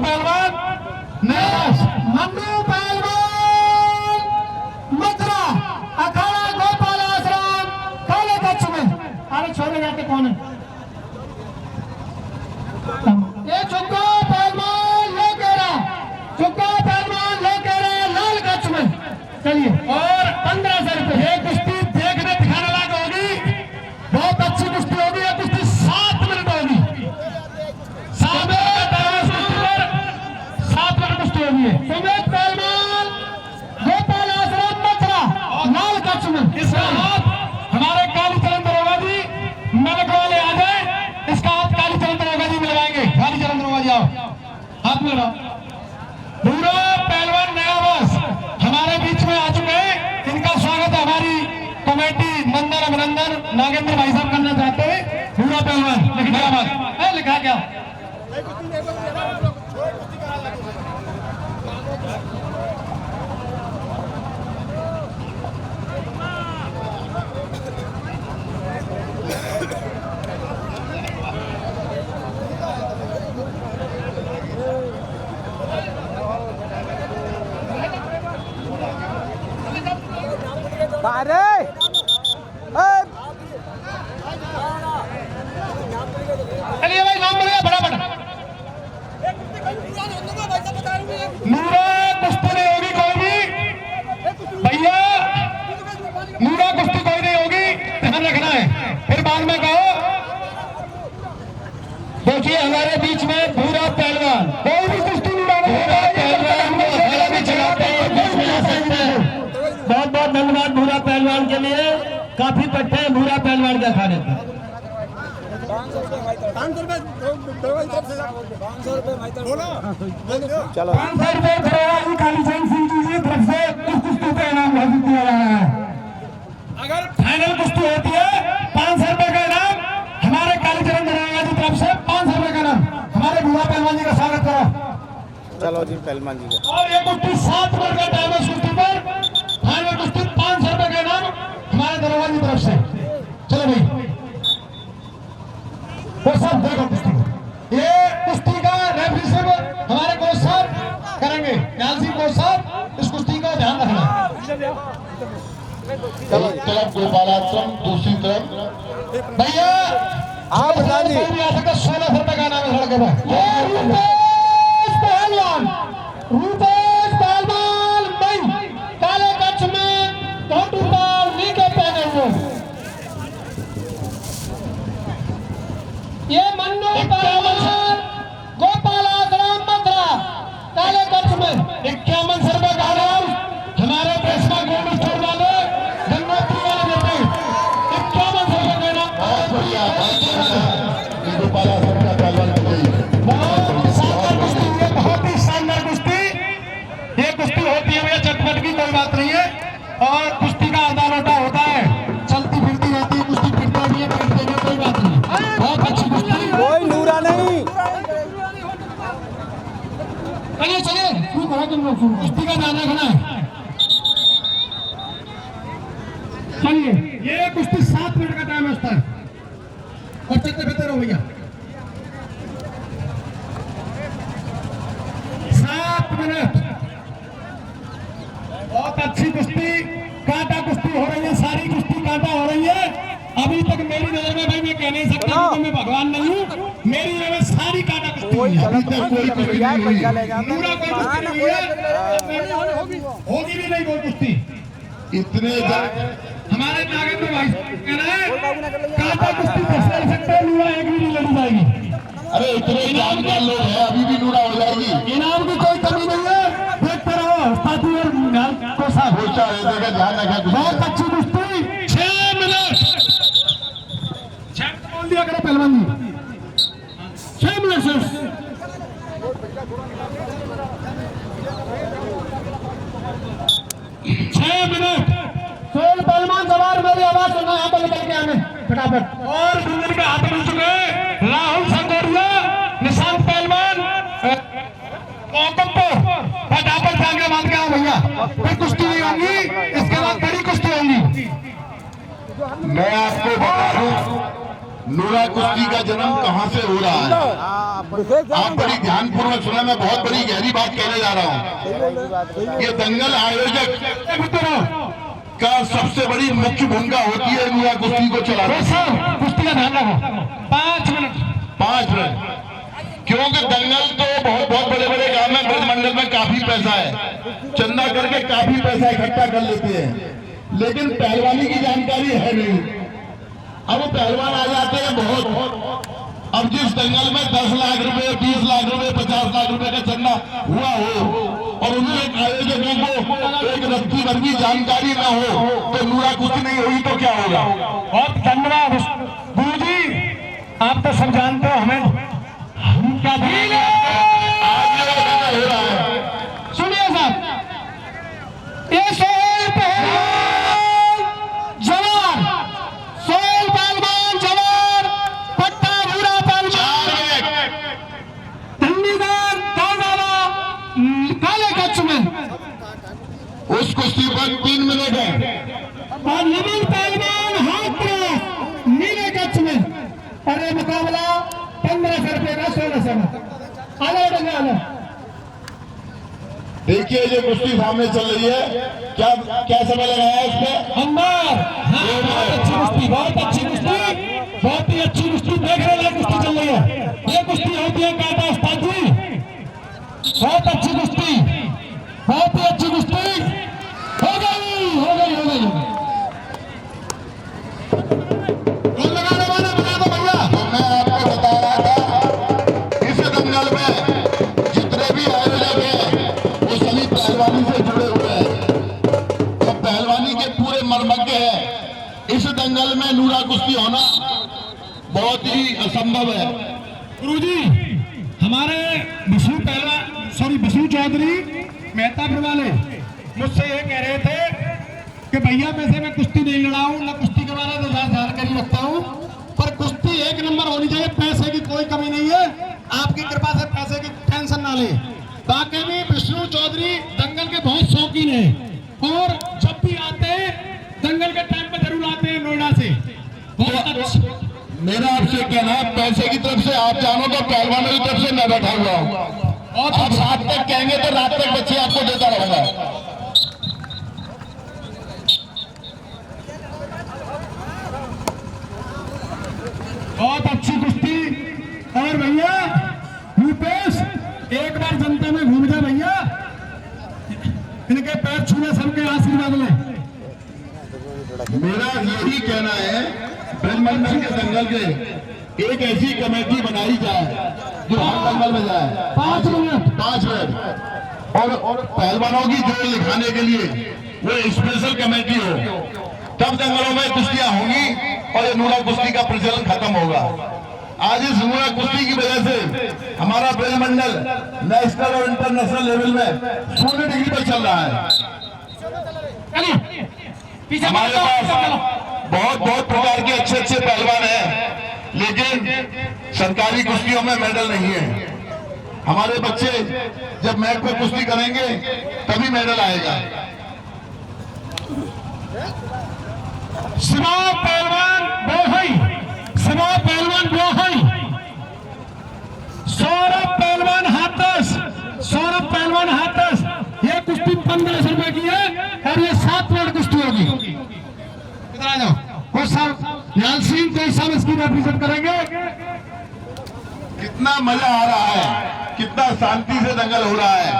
पहलवान मन्नू पहलवान मथुरा अखाड़ा गोपाल आश्रम काले कच्छ में। अरे छोड़े जाते कौन है ये चुका पहलवान लेके रहा, चुका पहलवान लेके रहा लाल कच्छ में। चलिए और 1500 रुपये। ये कुश्ती देखने दिखाने लायक होगी, बहुत अच्छी कुश्ती होगी। ये कुश्ती 7 मिनट होगी, 7 मिनट कुश्ती होगी। सुमित पहलवान गोपाल आश्रम मथुरा लाल कच्छ में। इसका हाथ हमारे कालीचरण दरोगा जी मेलक वाले आ जाए, इसका हाथ कालीचरण दरोगा जी मिलवाएंगे। कालीचरण दरोगा जी आओ, हाथ मिलाओ। पूरा पहलवान नया बस हमारे बीच में आ चुके हैं, इनका स्वागत हमारी कमेटी मंदन अभिनंदन नागेंद्र भाई साहब करना चाहते हैं। पूरा पहलवान लिखा बात लिखा क्या चलिए भाई नाम बोलिए फटाफट। नूरा कुश्ती नहीं होगी कोई भी भैया, नूरा कुश्ती कोई नहीं होगी, ध्यान रखना है। फिर बाद में कहो देखिए हमारे बीच में भूरा पहलवान कोई भी कुश्ती नहीं पहलवान भी चलाते हैं, बीच में आ सकते हैं। बहुत बहुत धन्यवाद भूरा पहलवान के लिए, काफी पट्टे हैं भूरा पहलवान के अखाड़े पर। 500 रुपए चलो 500 रुपए कालीचरण सिंह जी की तरफ से इस कुश्ती का इनाम घोषित किया जा रहा है। अगर फाइनल कुश्ती होती है 500 रुपए का इनाम हमारे कालीचरण दरोगा की तरफ से 500 रुपए का इनाम। हमारे भूरा पहलवान जी का स्वागत करो। चलो जी पहलवान जी का। और ये कुश्ती 7 मिनट का टाइम है। कुश्ती पर फाइनल कुश्ती 500 रुपए का इनाम हमारे दरोगा की तरफ से। चलो भाई वो सब देखो कुश्ती, ये कुश्ती का रेफरी साहब हमारे कोच साहब करेंगे, ध्यान सिंह कोच साहब इस कुश्ती का ध्यान रखना। एक तरफ गोपालाश्रम, दूसरी तरफ भैया आप बता दी 1600 रुपए का नाम है लड़के पर। ये रूपेश पहलवान, रूपेश पहलवान भाई काले कच्छ में धोती पाल नीचे पहने हुए। ये मन्नू पहलवान गोपाल आश्रम मथुरा काले कच्छ में 5100 रुपए का इनाम हमारे प्रेसमा गोल्ड स्टोर वाले गंगोत्री वाले देते हैं। 5100 रुपए का इनाम। बहुत बढ़िया गोपालाश्रम का पहलवान बहुत शानदार कुश्ती है, बहुत ही शानदार कुश्ती। ये कुश्ती होती है भैया चटपट की, कोई बात नहीं है। और कुश्ती का आधा लोटा होता है, चलती फिरती रहती है कुश्ती, फिरता भी है फिरते भी, कोई बात नहीं। बहुत अच्छी कुश्ती, कोई नूरा नहीं। चलिए चलिए तुम लोग कुश्ती का ध्यान रखना है। चलिए ये कुश्ती 7 मिनट का टाइम है और चलते फिरते रहो भैया। 7 मिनट। बहुत अच्छी कुश्ती, कांटा कुश्ती हो रही है, सारी कुश्ती कांटा हो रही है। अभी तक मेरी नजर में भाई मैं कह नहीं सकता क्योंकि मैं भगवान नहीं हूँ, मेरी नजर में सारी कांटा कुश्ती हुई है। नूरा कोई कुश्ती नहीं है, होगी भी नहीं कोई कुश्ती। इतने हमारे नागेंद्र भाई कहना है कांटा कुश्ती फैसला सकते हैं, नूरा एक भी नहीं लड़ी जाएगी। अरे इतने जानकार लोग हैं, अभी भी नूरा हो जाएगी। इनाम की कोई कमी नहीं है, देखते रहो साथी और को साथ। सोचा रहेगा, ध्यान रखा। बहुत अच्छी कुश्ती। 6 मिनट 6 बोल दिया करो पहलवान जी, 6 मिनट से 6 मिनट। सोल पहलवान सवार मेरी आवाज सुनना, यहाँ पर निकल के आने फटाफट। और दुल्हन के हाथ मिल चुके हैं राहुल संगोरिया, निशांत पहलवान फटाफट जाके बांध के आओ भैया। कोई कुश्ती नहीं होगी, इसके बाद बड़ी कुश्ती होगी। मैं आपको बता दूं, नूरा कुश्ती का जन्म कहाँ से हो रहा है? आप बड़ी ध्यानपूर्वक सुना, मैं बहुत बड़ी गहरी बात कहने जा रहा हूँ। ये दंगल आयोजक का सबसे बड़ी मुख्य भूमिका होती है नूरा कुश्ती को चलाने। कुश्ती का ध्यान रखो, 5 मिनट। क्योंकि दंगल तो बहुत बड़े बड़े काम है, ब्रज मंडल में काफी पैसा है, चंदा करके काफी पैसा इकट्ठा कर लेते हैं, लेकिन पहलवानी की जानकारी है नहीं। अब वो पहलवान आ जाते हैं बहुत। अब जिस दंगल में 10 लाख रुपए, 20 लाख रुपए, 50 लाख रुपए का चंदा हुआ हो और उन्हें एक आयोजकों को एक रत्ती भर की जानकारी ना हो तो नूरा कुश्ती नहीं होगी तो क्या होगा? बहुत धन्यवाद गुरु जी, आप तो सब जानते हो, हम क्या आज ये दंगल हो रहा है। सुनिए साहब, ये सोहेल पहलवान जवान, सोहेल पहलवान जवान, पट्टा भूरा पहलवान, धन्यवाद काले कच्छ में उस कुश्ती पर 3 मिनट है। और नवीन पहलवान हाथ क्रॉस नीले कच्छ में। अरे मुकाबला 1500 रुपये का 1600 में। देखिए ये कुश्ती सामने चल रही है, क्या समय लगाया है इसमें? बहुत अच्छी कुश्ती, बहुत ही अच्छी कुश्ती, देखने लायक कुश्ती चल रही है। ये कुश्ती होती है काटा उस्ताद जी, बहुत अच्छी कुश्ती, बहुत ही अच्छी कुश्ती हो गई। कौन लगाने वाला बता दो भैया। तो मैं आपको बता रहा था, इस दंगल में जितने भी आयोजक हैं वो सभी पहलवानी से जुड़े हुए हैं और पहलवानी के पूरे मर्मज्ञ हैं। इस दंगल में नूरा कुश्ती होना बहुत ही असंभव है। गुरुजी, हमारे विष्णु चौधरी मेहतापुर वाले मुझसे ये कह रहे थे कि भैया वैसे मैं कुश्ती नहीं लड़ाऊं, ना कुश्ती के बारे में जानकारी रखता हूं, पर कुश्ती 1 नंबर होनी चाहिए, पैसे की कोई कमी नहीं है, आपकी कृपा से पैसे की टेंशन ना ले। बाकी में विष्णु चौधरी दंगल के बहुत शौकीन हैं और जब भी आते हैं दंगल के टाइम पे जरूर आते हैं नोएडा से। बहुत अच्छा। मेरा आपसे कहना है, पैसे की तरफ से आप जानो तो पहलवानों की तरफ से मैं बैठा हुआ हूँ। और आप रात तक कहेंगे तो रात तक बच्चे आपको देता रहूंगा। बहुत अच्छी कुश्ती। और भैया रूपेश, एक बार जनता में घूम जा भैया, इनके पैर छूने सबके आशीर्वाद ले। मेरा यही कहना है, ब्रजमंडल के दंगल के एक ऐसी कमेटी बनाई जाए जो हर दंगल में जाए। 5 मिनट और पहलवानों की जोड़ लिखाने के लिए वो स्पेशल कमेटी हो, तब दंगलों में कुश्तियां होंगी और ये नूरा कुश्ती का प्रचलन खत्म होगा। आज इस नूरा कुश्ती की वजह से हमारा ब्रजमंडल नेशनल और इंटरनेशनल लेवल में 16 डिग्री पर चल रहा है। हमारे पास बहुत प्रकार के अच्छे पहलवान हैं, लेकिन सरकारी कुश्तियों में मेडल नहीं है। हमारे बच्चे जब मैट पे कुश्ती करेंगे तभी मेडल आएगा। शिवा पहलवान बोहई, सौरभ पहलवान हाथस, ये कुश्ती 1500 रुपए की है और ये 7 मिनट कुश्ती होगी। इधर आ जाओ, वो सब न्याल सिंह तो सब इसकी रिप्रेजेंट करेंगे। कितना मजा आ रहा है, कितना शांति से दंगल हो रहा है।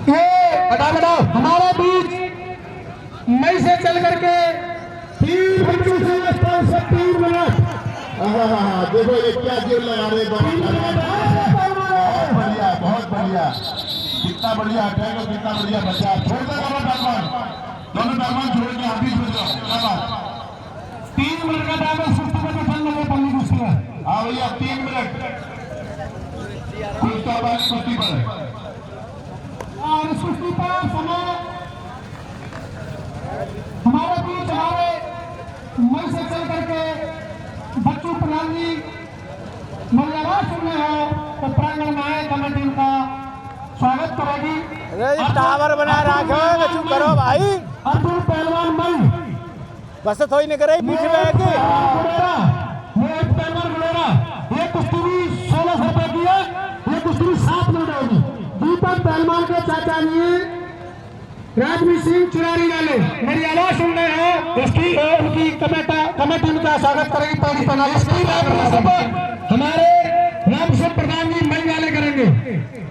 ये हमारे बीच मई से चल करके 3 मिनट। देखो ये क्या जोर लगा रहे, बहुत बढ़िया, कितना बढ़िया अटैक और कितना बढ़िया बचा। छोड़ दो दोनों पहलवान छोड़ के आप भी छोड़ दो। 3 मिनट का टाइम है, सुस्ती में चल लगे पल्ली कुश्ती में। हाँ भैया 3 मिनट कुश्ती पर और सुस्ती पर समय हमारे बीच मई से चल करके बच्चू प्रधान जी मल्लाबाद सुनने हो तो प्रांगण में आए, कमेटी का स्वागत करेगी। टावर बना रखो, चुप करो भाई। अर्जुन पहलवान मई बस थोड़ी नहीं करे पीछे में आके गुलेरा, मोहित पहलवान गुलेरा, ये कुश्ती भी 1600 रुपए की है। ये कुश्ती भी 7 मिनट होगी। दीपक पहलवान के चाचा जी राजवीर सिंह चुरारी वाले मेरी आवाज सुन रहे हैं, उसकी उनकी कमेटी उनका स्वागत करेगी। पहली पहला इसकी हमारे रामकिशन प्रधान जी मई वाले करेंगे।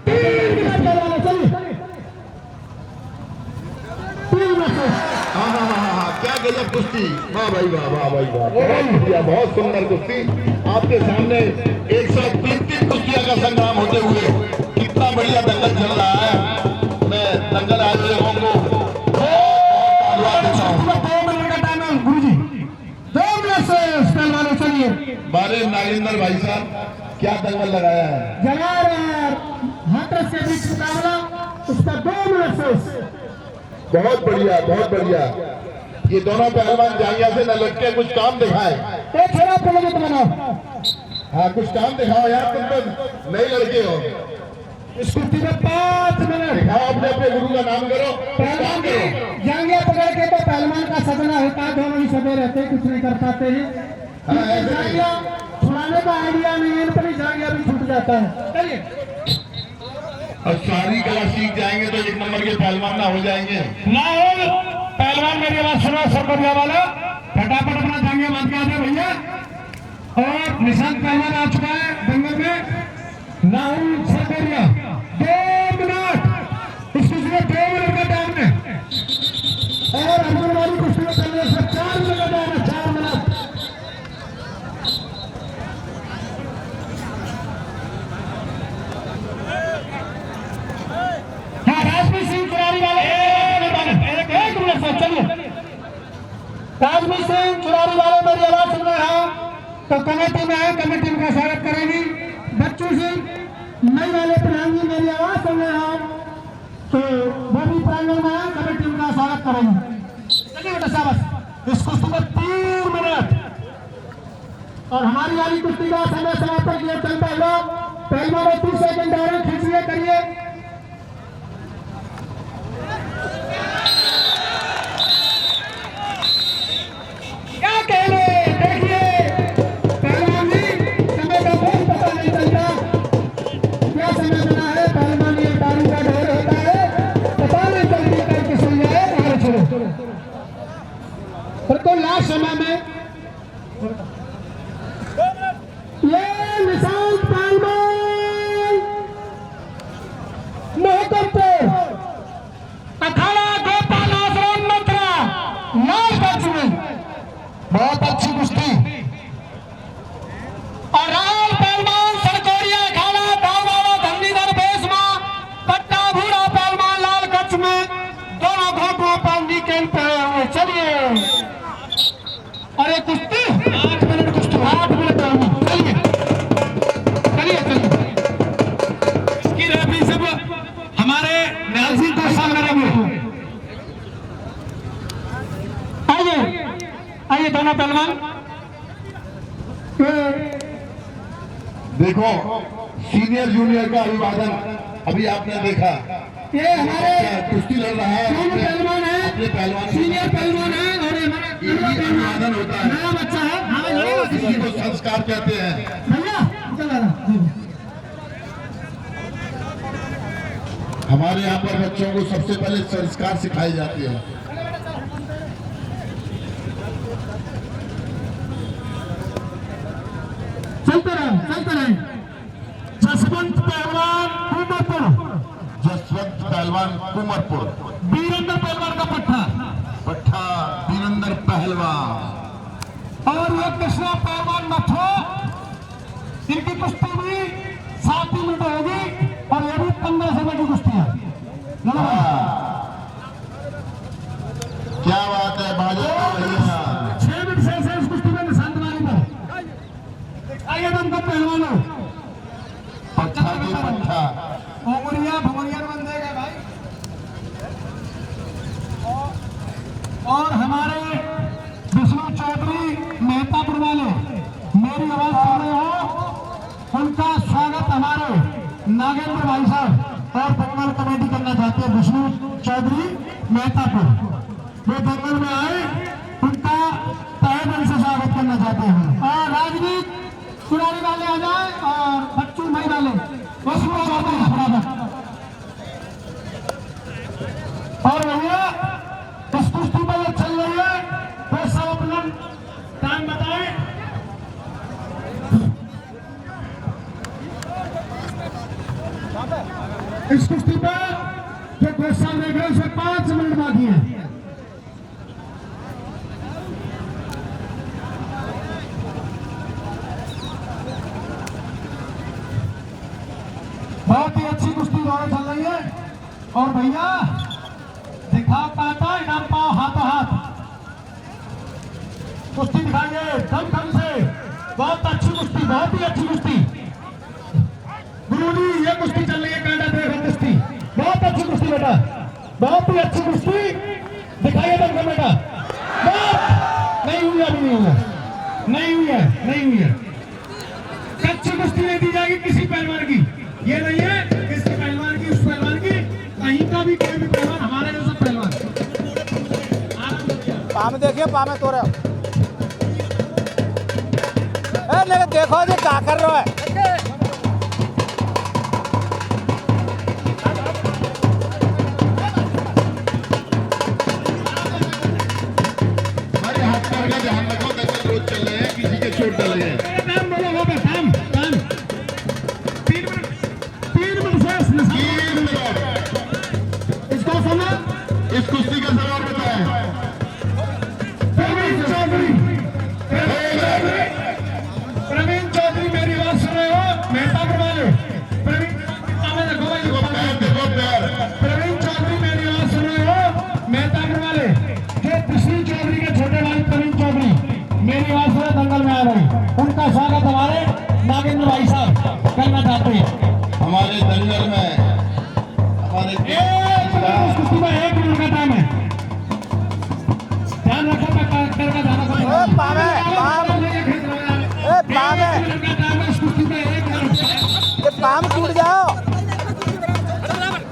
3 मिनट वाले चलिए 3 मिनट से क्या गजब कुश्ती, वाह भाई वाह, वाह भाई वाह, बहुत बढ़िया, बहुत सुंदर कुश्ती। आपके सामने 103 कुश्तियां का संग्राम होते हुए कितना बढ़िया दंगल चल रहा है। मैं दंगल आयोजकों को धन्यवाद देता हूँ। 2 मिनट का टाइम है गुरु जी, 2 मिनट से पहलवान चलिए। बारे नागेंद्र भाई साहब क्या दंगल लगाया है। जवार और हाथरस के बीच मुकाबला, उसका 2 मिनट से। बहुत बढ़िया, बहुत बढ़िया। ये दोनों पहलवान जांघिया से न लटके कुछ काम दिखाए। एक थोड़ा प्रोजेक्ट बनाओ। हाँ कुछ काम दिखाओ यार, तुम तो नए लड़के हो। इस कुश्ती में 5 मिनट दिखाओ, अपने अपने गुरु का नाम करो, पहलवान के जांघिया पकड़ के तो पहलवान का सजना होता है, दोनों ही सदे रहते हैं, कुछ नहीं कर पाते हैं। हाँ, ऐसे नहीं। जांघिया छुड़ाने का आइडिया नहीं है, इन पर ही जांघिया भी छूट जाता है। चलिए और सारी कला सीख जाएंगे तो 1 नंबर के पहलवान ना हो जाएंगे। ना हो पहलवान, मेरी आवाज सुनो सरपंच वाला, फटाफट अपना जांघिया बांध के आ जाए भैया। और निशांत पहलवान आ चुका है दंगल में। नाहुल सरकोरिया 2 मिनट, इस कुश्ती में 2 मिनट का टाइम है। और अर्जुन वाली कुश्ती में चलने से 4 मिनट का टाइम है, 4 मिनट। हाँ राजवीर सिंह चुरारी वाले एक मिनट से चलिए। राजवीर सिंह चुरारी वाले मेरी आवाज सुन रहे हैं तो कमेटी में है, कमेटी उनका स्वागत करेगी। बच्चू सिंह नई वाले प्रधान जी मेरी आवाज सुन रहे हैं तो वो भी प्रांगण में है, कमेटी उनका स्वागत करेगी। चलिए बेटा शाबाश। इस कुश्ती में 3 मिनट और हमारी वाली कुश्ती का समय समाप्त किया चलता हुआ पहलवान 30 सेकंड और खींचिए करिए। क्या कह रहे देखिए पहलवान जी, समय का बहुत पता नहीं चलता, क्या समय बना है। पहलवान ये दारू का ढेर होता है, पता नहीं जल्दी करके सुन जाए आगे छोड़ो। पर तो लास्ट समय में ये निशांत पहलवान मोहब्बतपुर अखाड़ा गोपाल आश्रम मथुरा लाल कच्छ में बहुत अच्छी कुश्ती। और राहुल पहलवान सरकोरिया अखाड़ा दावा धंधीधर बेसमा पट्टा भूरा पहलवान लाल कच्छ में दोनों घोटों पर वीकेंड पे हुए। चलिए अरे कुश्ती 8 मिनट कुश्ती 8 मिनट होगी। चलिए चलिए चलिए इसकी रेफरी सब हमारे निहाल सिंह को सामने रखेंगे। आइए आइए दोनों पहलवान। देखो सीनियर जूनियर का अभिवादन अभी आपने देखा, ये हमारे कुश्ती लड़ रहा है, तीन पहलवान है, अपने पहलवान सीनियर पहलवान है और ये हमारा अभिवादन होता है। नया बच्चा है। हाँ लगेगा किसी इसी को संस्कार कहते हैं। भैया चला रहा। हमारे यहाँ पर बच्चों को सबसे पहले संस्कार सिखाए जाते हैं। चलते रहे। जसवंत पहलवान कुमरपुर, जसवंत पहलवान कुमरपुर, वीरेंद्र पहलवान का पट्टा वीरेंद्र पहलवान और ये कृष्णा पहलवान मथुरा। इनकी कुश्ती भी 7 मिनट होगी और ये भी 15 समय की कुश्ती है। क्या बात है भाजपा भैया। 6 मिनट से इस कुश्ती में निशांत वाली पर आइए तुमको पहलवानों पट्टा की पट्टा भमरिया बन देगा भाई। और हमारे विष्णु चौधरी मेहतापुर वाले मेरी आवाज सुन रहे हो, उनका स्वागत हमारे नागेंद्र भाई साहब और बंगाल कमेटी करना चाहते हैं। विष्णु चौधरी मेहतापुर वो दंगल में आए उनका तहे दिल से स्वागत करना चाहते हैं। और राजनीत चुनारी वाले आ जाए और बच्चू भाई वाले उसको चाहते हैं बराबर। और भैया इस कुश्ती पर चल रही है तो सब अपना टाइम बताएं। इस कुश्ती पर जो क्वेश्चन देख रहे हैं उसे 5 मिनट बाकी है। बहुत ही अच्छी कुश्ती दोनों चल रही है। और भैया दिखाओ काटा इनाम पाओ हाथों हाथ। कुश्ती दिखाएंगे दम दम से। बहुत अच्छी कुश्ती, बहुत ही अच्छी कुश्ती। गुरुजी ये कुश्ती चल रही है, कांटा देखो कुश्ती, बहुत अच्छी कुश्ती बेटा, बहुत ही अच्छी कुश्ती दिखाइए दम दम बेटा। नहीं हुई, अभी नहीं हुआ, नहीं हुई है, नहीं हुई है। कच्ची कुश्ती नहीं दी जाएगी किसी पहलवान की, ये नहीं है किसी पहलवान की, उस पहलवान की, कहीं का भी कोई भी पहलवान, हमारे जैसा पहलवान। पाम देखिए, पाम तो रहे लेकिन देखो जी क्या कर रहा है। ध्यान रखो, रोज चल रहे हैं, किसी के चोट डल गए। इसका समय, इस कुश्ती का सवाल बताएं। प्रवीण चौधरी मेरी बात सुन रहे हो? मेहतापुर वाले प्रवीण देखो भाई, प्रवीण चौधरी मेरी बात सुन रहे हो? मेहतापुर वाले जो कृष्ण चौधरी के छोटे भाई प्रवीण चौधरी मेरी बात सुन रहे, दंगल में आ रहे, उनका स्वागत हमारे नागेंद्र भाई साहब करना चाहते हैं। हमारे दंगल में हमारे कुश्ती में 1 मिनट का टाइम है, ध्यान रखो। मैं कर का ध्यान रखो। ये पाम टूट जाओ,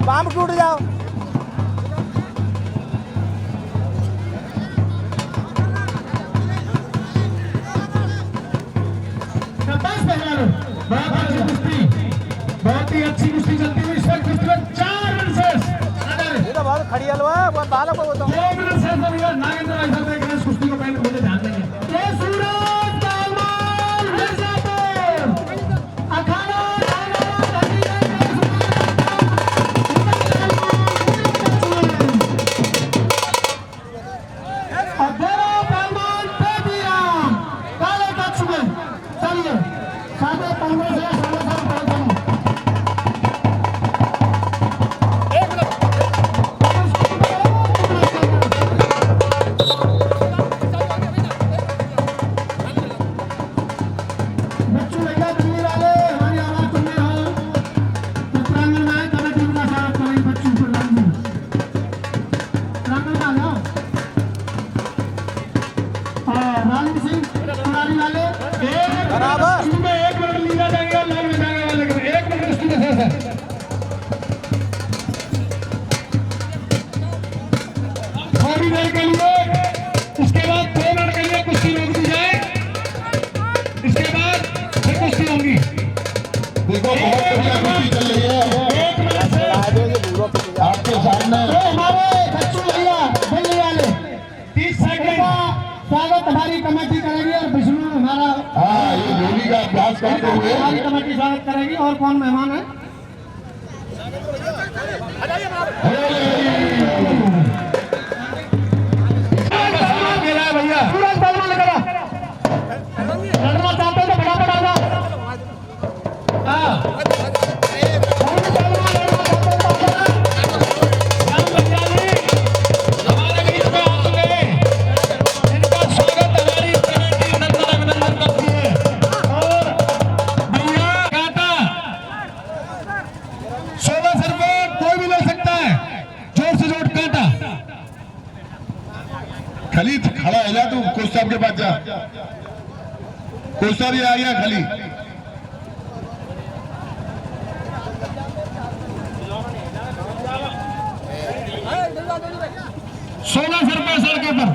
पाम टूट जाओ। बहुत ही अच्छी कुश्ती चलती हुई इस वक्त कुश्ती में 4 मिनट शेष। ये तो बहुत खड़ी हलवा है, बहुत बालों को बताओ। 2 मिनट शेष हो गया। नागेंद्र भाई साहब देख रहे हैं इस कुश्ती को, पहले मुझे ध्यान देंगे। ये सूरज पहलवान मिर्जापुर अखाड़ा काले कच्छ में। चलिए 15.5 से 16 बराबर। इसमें 1 मिनट लीला जाएगा, लाल में जाने वाले को 1 मिनट कुश्ती का शेष है। थोड़ी देर के लिए, इसके बाद 2 मिनट के लिए कुश्ती रोक दी जाए, इसके बाद फिर कुश्ती होगी। देखो बहुत बढ़िया कुश्ती चल रही है 1 मिनट से आपके सामने। तो हमारे बच्चों भैया दिल्ली वाले 30 सेकंड का स्वागत हमारी कमेटी करेगी और विष्णु हमारा हाँ, ये जोड़ी का अभ्यास करते हुए हमारी कमेटी स्वागत करेगी। और कौन मेहमान है? भैया सूरज पहलवान लेकर आ। लड़ना चाहते हो तो फटाफट आ जाओ। हमारे बीच में आ चुके हैं, इनका स्वागत हमारी कमेटी अभिनंदन करती है। और भैया काटा 1600 रुपये कोई भी ले सकता है, जोर से जोर काटा। खली खड़ा है जा, तू कोच साहब के पास जा। कोच साहब ये आ गया खली। 1600 रुपये जगह पर